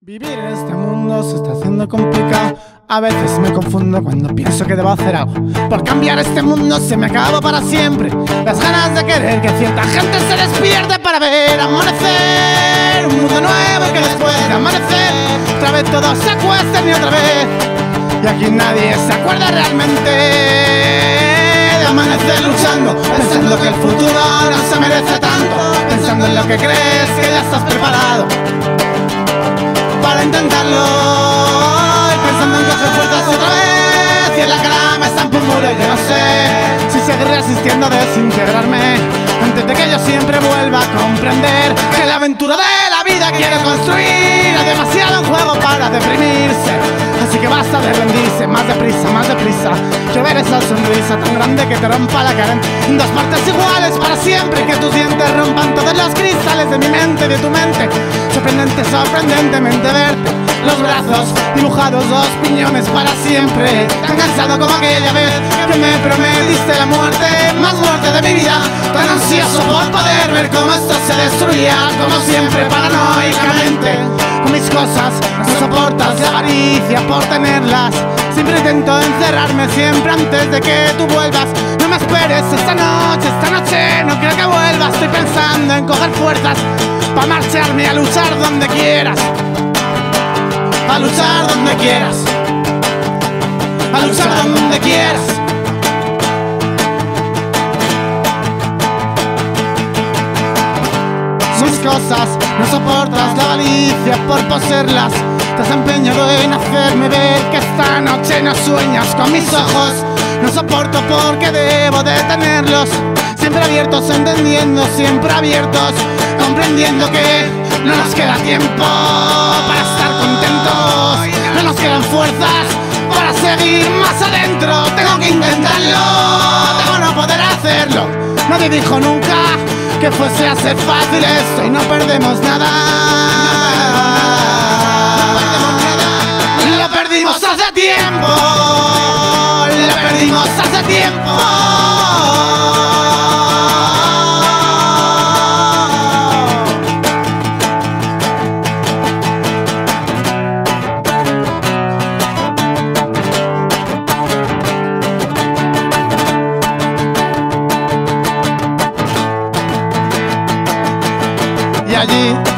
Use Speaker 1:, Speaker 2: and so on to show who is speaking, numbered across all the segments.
Speaker 1: Vivir en este mundo se está haciendo complicado. A veces me confundo cuando pienso que debo hacer algo. Por cambiar este mundo se me acabó para siempre las ganas de querer que cierta gente se despierte para ver amanecer un mundo nuevo y que después de amanecer otra vez todos se acuesten y otra vez. Y aquí nadie se acuerda realmente de amanecer luchando, pensando que el futuro no se merece tanto, pensando en lo que crees que ya estás preparado para intentarlo, y pensando en coger fuerzas otra vez, y en la cara me estampo un muro y yo no sé si seguir resistiendo a desintegrarme antes de que yo siempre vuelva a comprender que la aventura de la vida quiere construir. Hay demasiado en juego para deprimirse, así que basta de rendirse, más deprisa. Quiero ver esa sonrisa tan grande que te rompa la cara en dos partes iguales para siempre, que tus dientes rompan todos los cristales de mi mente, de tu mente. Sorprendentemente verte, los brazos dibujados, dos piñones para siempre. Tan cansado como aquella vez que me prometiste la muerte, más muerte de mi vida. Tan ansioso por poder ver cómo esto se destruía, como siempre paranoicamente. Con mis cosas no soportas la avaricia por tenerlas. Siempre intento encerrarme siempre antes de que tú vuelvas. No me esperes esta noche no quiero que vuelvas. Estoy pensando en coger fuerzas para marcharme a luchar donde quieras. A luchar donde quieras. A luchar donde quieras. Mis cosas no soportas la avaricia por poseerlas. Te has empeñado en hacerme ver que esta noche no sueñas con mis ojos. No soporto porque debo de tenerlos siempre abiertos, entendiendo, siempre abiertos, comprendiendo que no nos queda tiempo para estar contentos, no nos quedan fuerzas para seguir más adentro. Tengo que intentarlo, tengo no poder hacerlo. Nadie dijo nunca que fuese a ser fácil esto y no perdemos nada. Lo perdimos hace tiempo, lo perdimos hace tiempo.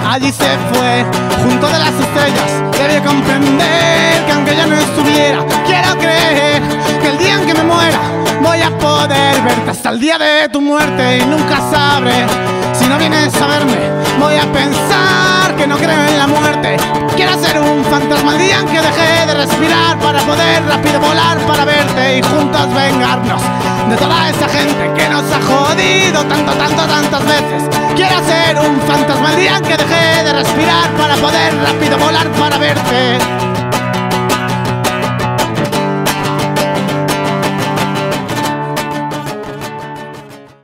Speaker 1: Allí se fue, junto de las estrellas. Debe comprender que aunque ya no estuviera, quiero creer que el día en que me muera voy a poder verte hasta el día de tu muerte. Y nunca sabré si no vienes a verme. Voy a pensar que no creo en la muerte. Quiero ser un fantasma el día en que dejé de respirar, para poder rápido volar para verte y juntos vengarnos de toda esa gente que nos ha jodido tantas veces. Quiero ser un fantasma el día en que dejé de respirar, para poder rápido volar para verte.